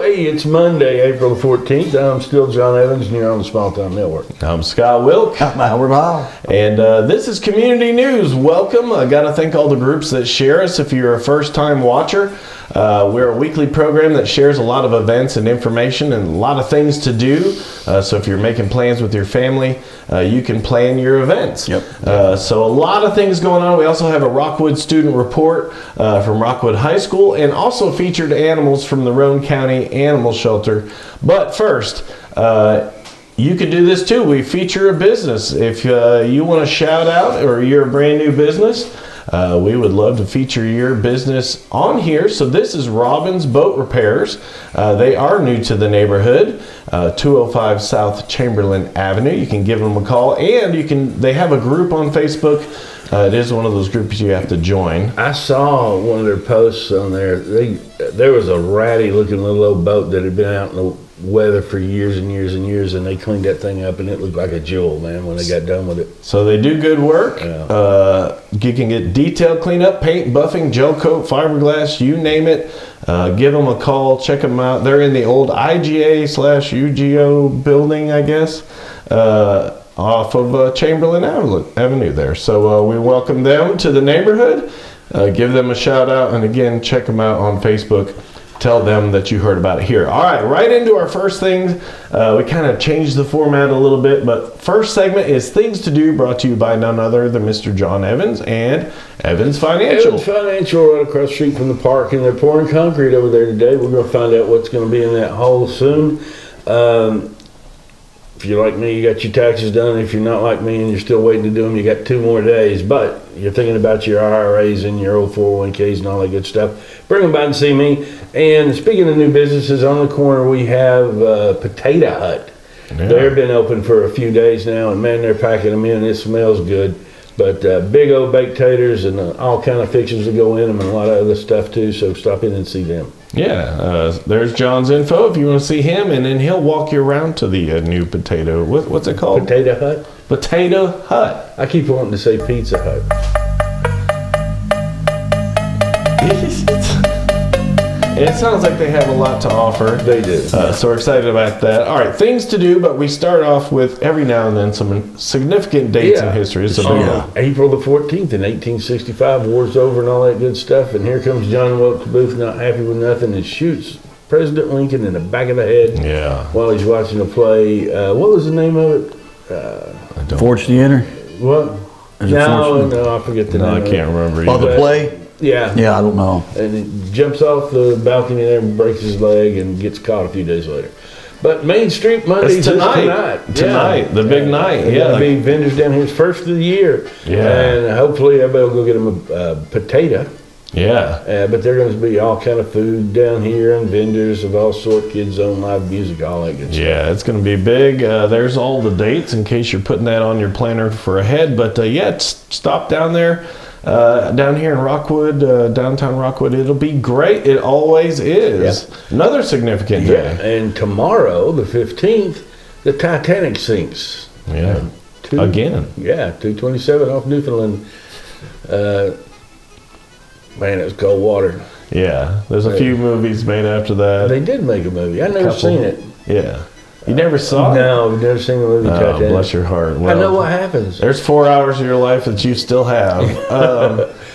Hey, it's Monday, April the 14th. I'm still John Evans, and you're on the Small Town Network. I'm Scott Wilk. I'm Howard Hall. And this is Community News. Welcome. I got to thank all the groups that share us. If you're a first-time watcher, we're a weekly program that shares a lot of events and information and a lot of things to do. So if you're making plans with your family, you can plan your events. Yep. So a lot of things going on. We also have a Rockwood student report from Rockwood High School and also featured animals from the Roane County Animal Shelter. But first, you can do this too. We feature a business. If you want to shout out or you're a brand new business, we would love to feature your business on here. So this is Robin's Boat Repairs. They are new to the neighborhood, 205 South Chamberlain Avenue. You can give them a call, and they have a group on Facebook. It is one of those groups you have to join. I saw one of their posts on there. There was a ratty looking little old boat that had been out in the weather for years and years and years, and they cleaned that thing up, and it looked like a jewel, man, when they got done with it. So they do good work. Yeah. You can get detailed cleanup, paint, buffing, gel coat, fiberglass, you name it. Give them a call, check them out. They're in the old IGA/UGO building, I guess, off of Chamberlain Avenue there. So we welcome them to the neighborhood. Give them a shout out, and again, check them out on Facebook. Tell them that you heard about it here. All right, right into our first thing. We kind of changed the format a little bit, but first segment is Things to Do, brought to you by none other than Mr. John Evans and Evans Financial. Evans Financial right across the street from the park, and they're pouring concrete over there today. We're going to find out what's going to be in that hole soon. If you're like me, you got your taxes done. If you're not like me and you're still waiting to do them, you got 2 more days. But you're thinking about your IRAs and your old 401ks and all that good stuff, bring them by and see me. And speaking of new businesses, on the corner we have Potato Hut. Yeah. They've been open for a few days now, and man, they're packing them in. It smells good. But big old baked taters and all kind of fixings that go in them, and a lot of other stuff too. So stop in and see them. Yeah, there's John's info if you want to see him, and then he'll walk you around to the new potato. What's it called? Potato Hut. Potato Hut. I keep wanting to say Pizza Hut. It sounds like they have a lot to offer. They do. So we're excited about that. All right, things to do, but we start off with every now and then some significant dates in history. April the 14th in 1865, war's over and all that good stuff, and here comes John Wilkes Booth, not happy with nothing, and shoots President Lincoln in the back of the head while he's watching a play. What was the name of it? Forged the Enter? What? No, I forget the name. I can't remember. Oh, the play? Yeah. Yeah, I don't know. And he jumps off the balcony there and breaks his leg and gets caught a few days later. But Main Street Mondays tonight. Tonight, the big night. There'll be vendors down here. It's first of the year. Yeah. And hopefully everybody will go get them a potato. Yeah. But there's going to be all kind of food down here and vendors of all sorts, kids on live music, all that good stuff. Yeah, it's going to be big. There's all the dates in case you're putting that on your planner for ahead. But stop down there. Down here in Rockwood, downtown Rockwood, it'll be great. It always is. Yeah. Another significant day. Yeah. And tomorrow, the 15th, the Titanic sinks. Yeah. Again. Yeah, 227 off Newfoundland. Man, it was cold water. Yeah, there's a few movies made after that. They did make a movie. I've never seen it. Yeah. You never saw it? No, we've never seen the movie Titanic. Bless your heart. Well, I know what happens. There's 4 hours of your life that you still have.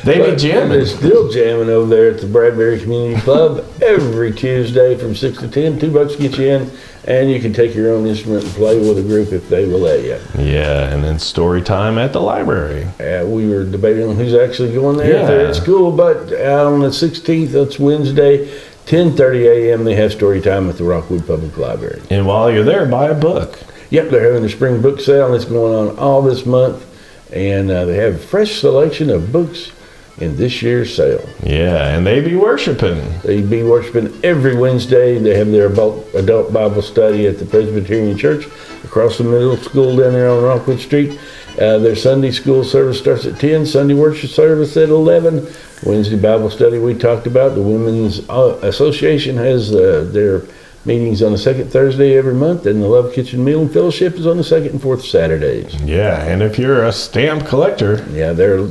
They be jamming. They're still jamming over there at the Bradbury Community Club every Tuesday from 6 to 10. $2 to get you in, and you can take your own instrument and play with a group if they will let you. Yeah, and then story time at the library. We were debating on who's actually going there if they're at school, but on the 16th, that's Wednesday, 10:30 a.m. they have story time at the Rockwood Public Library. And while you're there, buy a book. Yep, they're having their spring book sale that's going on all this month, and they have a fresh selection of books in this year's sale. Yeah, and they be worshiping. They be worshiping every Wednesday. They have their adult Bible study at the Presbyterian Church across the middle school down there on Rockwood Street. Their Sunday school service starts at 10, Sunday worship service at 11. Wednesday Bible study we talked about. The Women's Association has their meetings on the second Thursday every month, and the Love Kitchen Meal and Fellowship is on the second and fourth Saturdays. Yeah, and if you're a stamp collector, yeah, they're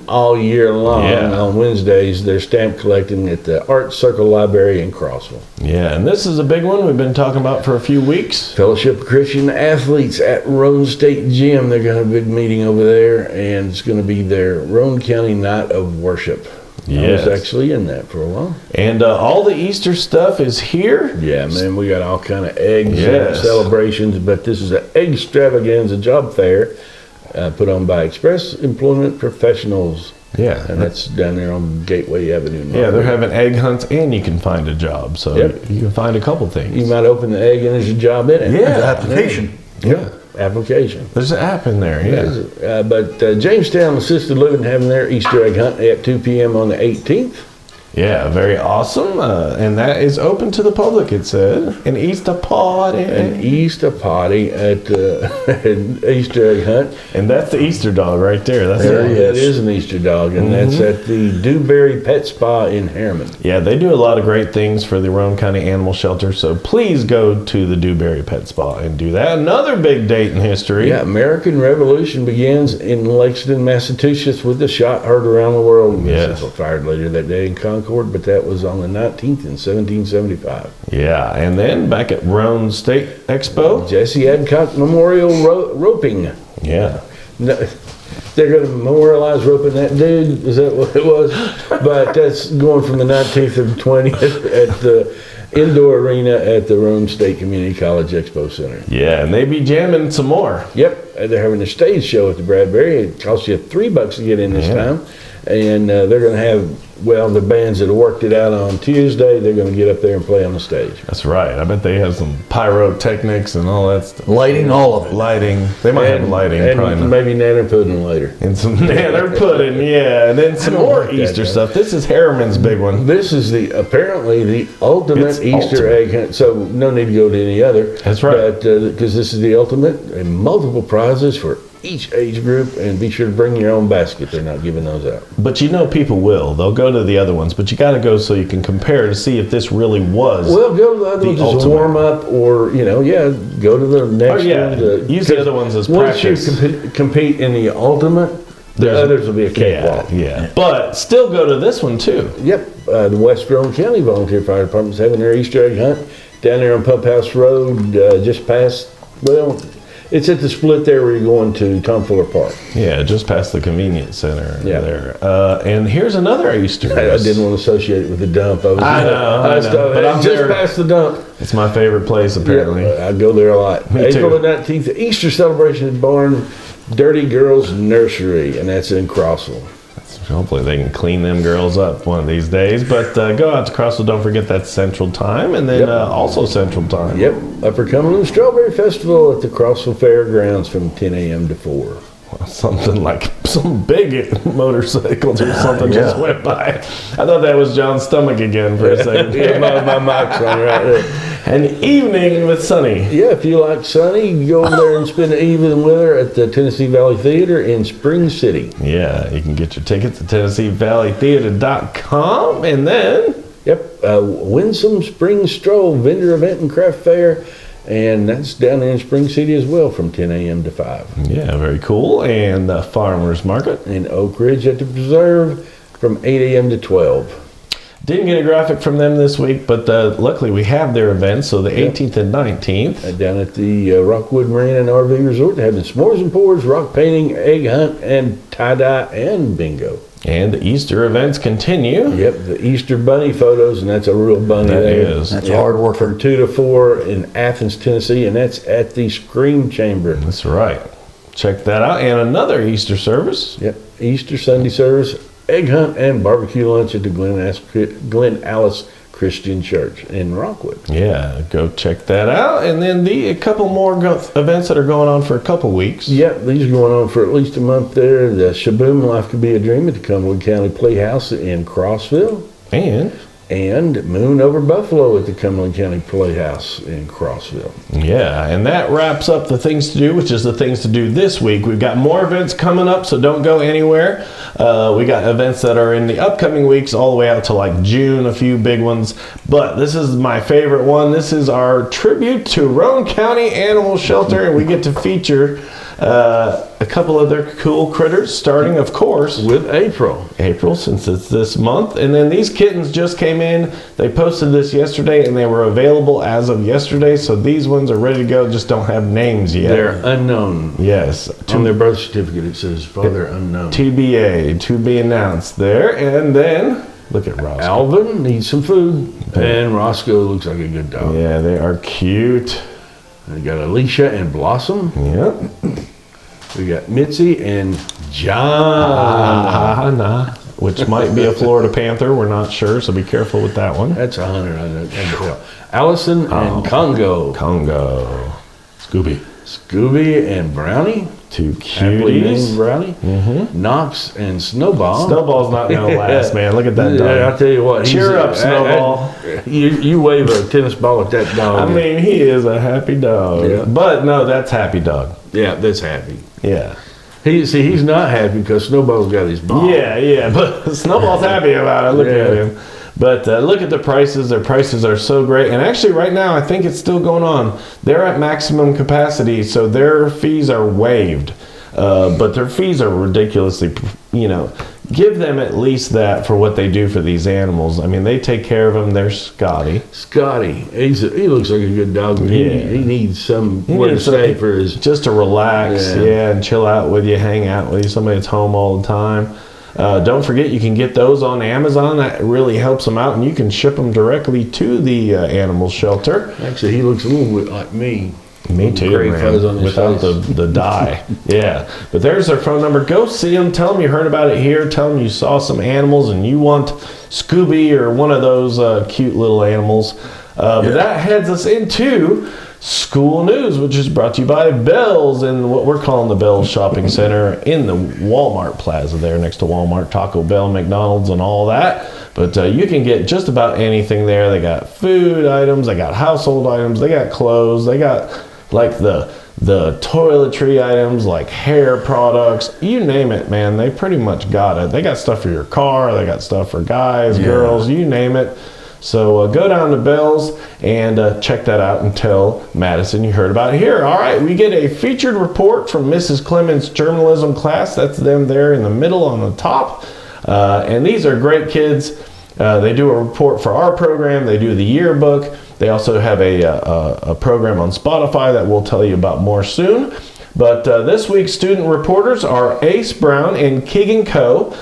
all year long. Yeah. On Wednesdays, they're stamp collecting at the Art Circle Library in Crossville. Yeah, and this is a big one we've been talking about for a few weeks. Fellowship of Christian Athletes at Roane State Gym. They're going to have a big meeting over there, and it's going to be their Roane County Night of Worship. Yes. I was actually in that for a while. And all the Easter stuff is here. Yeah, man, we got all kind of eggs and Yes. celebrations, but this is an egg extravaganza job fair put on by Express Employment Professionals. Yeah. And that's down there on Gateway Avenue. Yeah, they're having egg hunts and you can find a job. So Yep. you can find a couple things. You might open the egg and there's a job in it. Yeah. Application. Yeah. Application. There's an app in there, yeah. But Jamestown Assisted Living having their Easter egg hunt at 2 p.m. on the 18th. Yeah, very awesome. And that is open to the public, it said. An Easter party. An Easter party at an Easter egg hunt. And that's the Easter dog right there. That's That it. is an Easter dog, and that's at the Dewberry Pet Spa in Harriman. Yeah, they do a lot of great things for the Roane County Animal Shelter, so please go to the Dewberry Pet Spa and do that. Another big date in history. Yeah, American Revolution begins in Lexington, Massachusetts, with the shot heard around the world. Yes. Missiles fired later that day in Concord, but that was on the 19th in 1775. Yeah, and then back at Roane State Expo. Jesse Adcock Memorial Roping. Yeah. No, they're going to memorialize roping that dude. Is that what it was? But that's going from the 19th to the 20th at the indoor arena at the Roane State Community College Expo Center. Yeah, and they be jamming some more. Yep, they're having a stage show at the Bradbury. It costs you $3 to get in this time. And they're going to have, the bands that have worked it out on Tuesday, they're going to get up there and play on the stage. That's right. I bet they have some pyrotechnics and all that stuff. Lighting, all of it. Lighting. They might have lighting. And probably not. maybe nanner pudding later. And some nanner pudding, yeah. And then some don't more like that, Easter though. stuff. This is Harriman's big one. This is apparently the ultimate It's Easter ultimate. egg hunt, so no need to go to any other. That's right. But because this is the ultimate, and multiple prizes for each age group, and be sure to bring your own basket. They're not giving those out. But you know people will. They'll go to the other ones, but you got to go so you can compare to see if this really was. Well, go to the other ones as a ultimate. warm up, or go to the next one. Use the other ones as once practice. you compete in the ultimate, the There's- others will be a cakewalk. Yeah. But still go to this one too. Yep, the West Roane County Volunteer Fire Department's having their Easter egg hunt down there on Pump House Road, just past. It's at the split there where you're going to Tom Fuller Park. Yeah, just past the convenience center Yeah. there. And here's another Easter. I didn't want to associate it with the dump. I know, but I'm just there. past the dump. It's my favorite place, apparently. Yeah, I go there a lot. Me April too. the 19th, the Easter celebration at Barn Dirty Girls Nursery, and that's in Crossville. Hopefully they can clean them girls up one of these days. But go out to Crossville. Don't forget that's Central Time, and then also Central Time. Yep, Upper Cumberland Strawberry Festival at the Crossville Fairgrounds from 10 a.m. to 4. Something like some big motorcycles or something just went by. I thought that was John's stomach again for a second. Yeah, my mic's on right there. An evening with Sunny. Yeah, if you like Sunny, you go over there and spend the evening with her at the Tennessee Valley Theater in Spring City. Yeah, you can get your tickets at TennesseeValleyTheater.com, and then Yep, Winsome Spring Stroll Vendor Event and Craft Fair, and that's down there in Spring City as well from 10 a.m. to 5. yeah, very cool. And the Farmers Market. In Oak Ridge at the Preserve from 8 a.m. to 12. Didn't get a graphic from them this week, but luckily we have their events, so the 18th and 19th. Down at the Rockwood Marine and RV Resort, they're having s'mores and pours, rock painting, egg hunt, and tie-dye and bingo. And the Easter events continue. Yep, the Easter Bunny photos, and that's a real bunny That there. is. That's hard work. From 2 to 4 in Athens, Tennessee, and that's at the Scream Chamber. That's right. Check that out. And another Easter service. Yep, Easter Sunday service, egg hunt, and barbecue lunch at the Glen Alice Christian Church in Rockwood. Yeah, go check that out. And then a couple more events that are going on for a couple weeks. Yep, these are going on for at least a month there. The Shaboom Life Could Be a Dream at the Cumberland County Playhouse in Crossville. And Moon Over Buffalo at the Cumberland County Playhouse in Crossville. Yeah, and that wraps up the things to do, which is the things to do this week. We've got more events coming up, so don't go anywhere. We got events that are in the upcoming weeks all the way out to like June, a few big ones. But this is my favorite one. This is our tribute to Roane County Animal Shelter, and we get to feature A couple other cool critters, starting, of course, With April. since it's this month. And then these kittens just came in. They posted this yesterday, and they were available as of yesterday. So these ones are ready to go, just don't have names yet. They're unknown. Yes. On their birth certificate, it says father unknown. TBA, to be announced there. And then, look at Roscoe. Alvin needs some food. And Roscoe looks like a good dog. Yeah, they are cute. We got Alicia and Blossom. Yep. We got Mitzi and John. Which might be a Florida Panther. We're not sure, so be careful with that one. That's a hunter. I can tell. Allison and Congo. Congo. Scooby. Scooby and Brownie. Two Aptly named cuties. Brownie. Knox and Snowball. Snowball's not going to last, man. Look at that dog. Yeah, I'll tell you what. Cheer up, Snowball. You wave a tennis ball at that dog. I mean, he is a happy dog. Yeah. But no, that's happy dog. Yeah, that's happy. Yeah. He's not happy because Snowball's got his ball. Yeah, but Snowball's happy about it. Look at him. But look at the prices. Their prices are so great. And actually, right now, I think it's still going on. They're at maximum capacity, so their fees are waived. But their fees are ridiculously, give them at least that for what they do for these animals. I mean, they take care of them. They're Scotty. Scotty, he looks like a good dog. But Yeah. he needs somewhere to stay for his. Just to relax, and chill out with you, hang out with you, somebody that's home all the time. Don't forget, you can get those on Amazon. That really helps them out, and you can ship them directly to the animal shelter. Actually, he looks a little bit like me. Me too, Gray man. fuzz on his Without face. the dye. Yeah. But there's their phone number. Go see them. Tell them you heard about it here. Tell them you saw some animals and you want Scooby or one of those cute little animals. But that heads us into school news, which is brought to you by Bell's in what we're calling the Bell's Shopping Center in the Walmart Plaza there next to Walmart, Taco Bell, McDonald's, and all that. But you can get just about anything there. They got food items, they got household items, they got clothes, they got like the toiletry items, like hair products, you name it, man. They pretty much got it. They got stuff for your car, they got stuff for guys, girls, you name it. So go down to Bell's and check that out and tell Madison you heard about it here. All right, we get a featured report from Mrs. Clemens' journalism class. That's them there in the middle on the top. And these are great kids. They do a report for our program. They do the yearbook. They also have a program on Spotify that we'll tell you about more soon. But this week's student reporters are Ace Brown and Keegan Coe,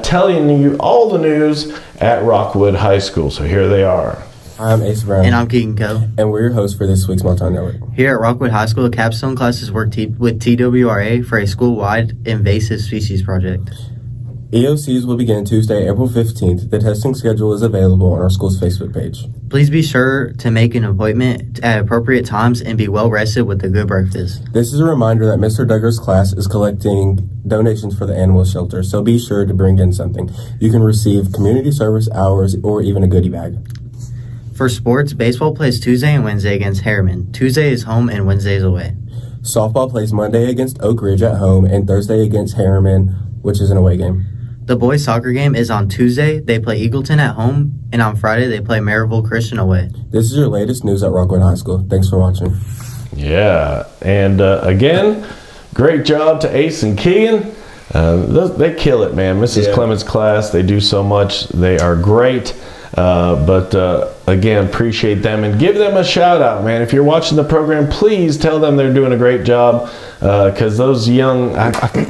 telling you all the news at Rockwood High School. So here they are. I'm Ace Brown. And I'm Keegan Coe. And we're your hosts for this week's Small Town Network. Here at Rockwood High School, capstone classes work with TWRA for a school-wide invasive species project. EOCs will begin Tuesday, April 15th. The testing schedule is available on our school's Facebook page. Please be sure to make an appointment at appropriate times and be well rested with a good breakfast. This is a reminder that Mr. Duggar's class is collecting donations for the animal shelter, so be sure to bring in something. You can receive community service hours or even a goodie bag. For sports, baseball plays Tuesday and Wednesday against Harriman. Tuesday is home and Wednesday is away. Softball plays Monday against Oak Ridge at home and Thursday against Harriman, which is an away game. The boys' soccer game is on Tuesday. They play Eagleton at home, and on Friday they play Maryville Christian away. This is your latest news at Rockwood High School. Thanks for watching. Yeah, and again, great job to Ace and Keegan. They kill it, man. Mrs. Clemens' class, they do so much. They are great. But again, appreciate them and give them a shout out, man. If you're watching the program, please tell them they're doing a great job, because those young,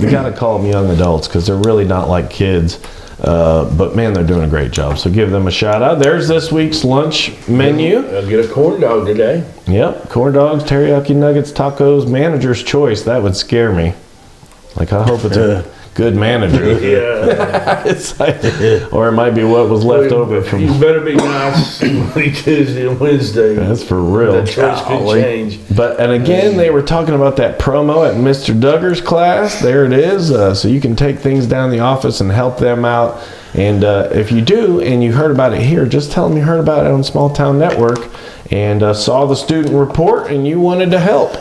we gotta call them young adults because they're really not like kids. But man, they're doing a great job. So give them a shout out. There's this week's lunch menu. I'll get a corn dog today. Yep, corn dogs, teriyaki nuggets, tacos, manager's choice. That would scare me. Like, I hope it's a good manager. Yeah. It's like, or it might be what was left over from. You better be nice Monday, Tuesday, and Wednesday. That's for real. That choice could Golly. change. But, and again, they were talking about that promo at Mr. Duggar's class. There it is. So you can take things down the office and help them out. And if you do, and you heard about it here, just tell them you heard about it on Small Town Network and saw the student report and you wanted to help.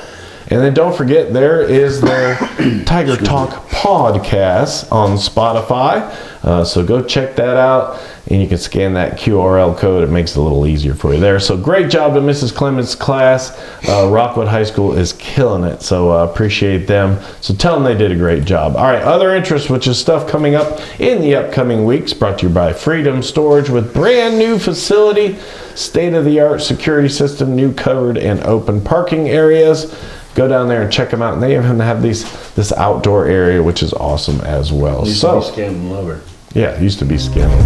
And then don't forget, there is their Tiger Talk podcast on Spotify. So go check that out. and you can scan that QRL code. It makes it a little easier for you there. So great job to Mrs. Clemens' class. Rockwood High School is killing it, so appreciate them. So tell them they did a great job. All right, other interest, which is stuff coming up in the upcoming weeks, brought to you by Freedom Storage with brand new facility, state-of-the-art security system, new covered and open parking areas. Go down there and check them out. And they even have this outdoor area, which is awesome as well. Used to be Scandal Lover. Yeah, it used to be Scandal.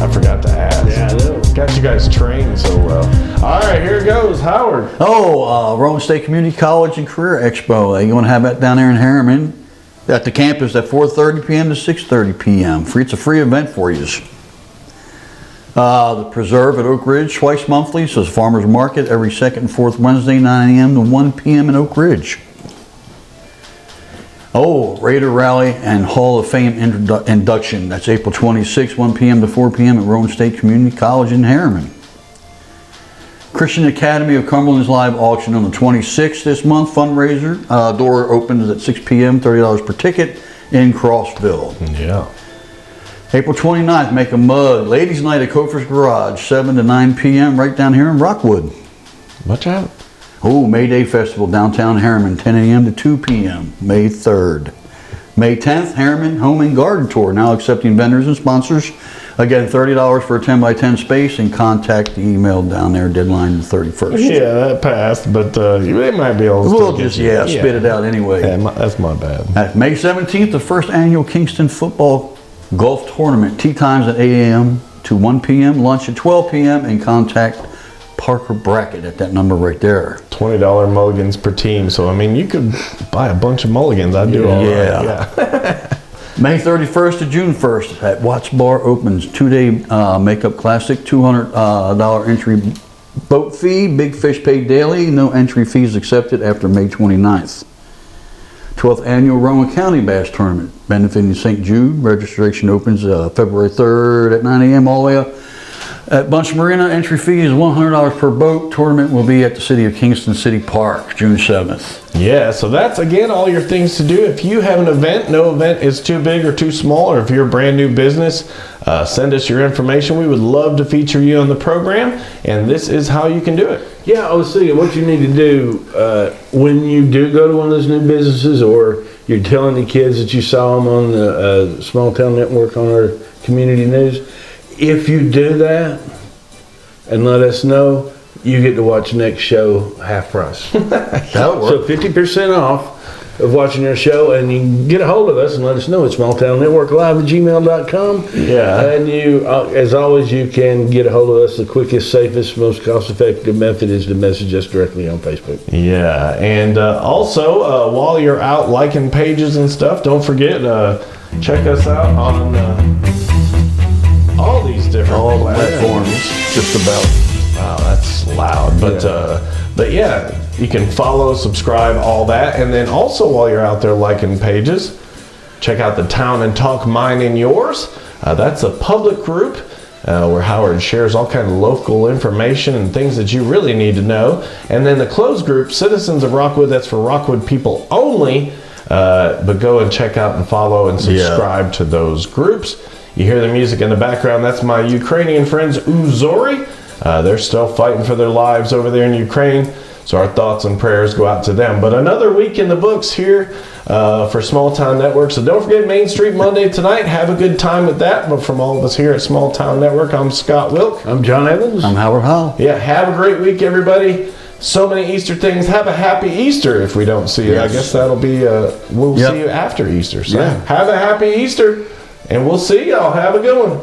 I forgot to ask. Yeah, I know. Got you guys trained so well. All right, here it goes. Howard. Roane State Community College and Career Expo. They're going to have that down there in Harriman at the campus at 4:30 p.m. to 6:30 p.m. It's a free event for you. The Preserve at Oak Ridge twice monthly. So it's Farmers Market every second and fourth Wednesday, 9 a.m. to 1 p.m. in Oak Ridge. Raider Rally and Hall of Fame induction. That's April 26, 1 p.m. to 4 p.m. at Roane State Community College in Harriman. Christian Academy of Cumberland's live auction on the 26th this month. Fundraiser. Door opens at 6 p.m. $30 per ticket in Crossville. Yeah. April 29th, Make a Mug. Ladies' Night at Cofer's Garage, 7 to 9 p.m. right down here in Rockwood. Watch out. May Day Festival, downtown Harriman, 10 a.m. to 2 p.m., May 3rd. May 10th, Harriman Home and Garden Tour, now accepting vendors and sponsors. Again, $30 for a 10 by 10 space, and contact the email down there, deadline the 31st. Yeah, that passed, but they might be able to We'll just, spit it out anyway. Yeah, that's my bad. At May 17th, the first annual Kingston Football Golf Tournament. Tee times at 8 a.m. to 1 p.m., lunch at 12 p.m., and contact Parker Brackett at that number right there. $20 mulligans per team. So, I mean, you could buy a bunch of mulligans. I'd do all right. Yeah. May 31st to June 1st at Watts Bar opens. 2-day makeup classic, $200 entry boat fee. Big Fish paid daily. No entry fees accepted after May 29th. 12th annual Roane County Bass Tournament benefiting St. Jude. Registration opens February 3rd at 9 a.m. all the way up. At Bunch Marina, entry fee is $100 per boat. Tournament will be at the City of Kingston City Park, June 7th. Yeah, so that's, again, all your things to do. If you have an event, no event is too big or too small, or if you're a brand new business, send us your information. We would love to feature you on the program, and this is how you can do it. Yeah, I was thinking what you need to do when you do go to one of those new businesses, or you're telling the kids that you saw them on the Small Town Network on our community news. If you do that and let us know, you get to watch next show half price. That'll So work. 50% off of watching our show, and you can get a hold of us and let us know. It's smalltownnetworklive@gmail.com. Yeah. And you, as always, you can get a hold of us. The quickest, safest, most cost-effective method is to message us directly on Facebook. Yeah, and also, while you're out liking pages and stuff, don't forget, check us out on all these different Platforms, just about. Wow, that's loud. But yeah, you can follow, subscribe, all that. And then also, while you're out there liking pages, check out the Town and Talk Mine and Yours. That's a public group where Howard shares all kind of local information and things that you really need to know. And then the closed group, Citizens of Rockwood, that's for Rockwood people only. But go and check out and follow and subscribe to those groups. You hear the music in the background. That's my Ukrainian friends, Uzori. They're still fighting for their lives over there in Ukraine. So our thoughts and prayers go out to them. But another week in the books here for Small Town Network. So don't forget Main Street Monday tonight. Have a good time with that. But from all of us here at Small Town Network, I'm Scott Wilk. I'm John Evans. I'm Howard Howell. Yeah, have a great week, everybody. So many Easter things. Have a happy Easter if we don't see you. Yes. I guess that'll be, we'll see you after Easter. So Yeah. have a happy Easter. And we'll see y'all. Have a good one.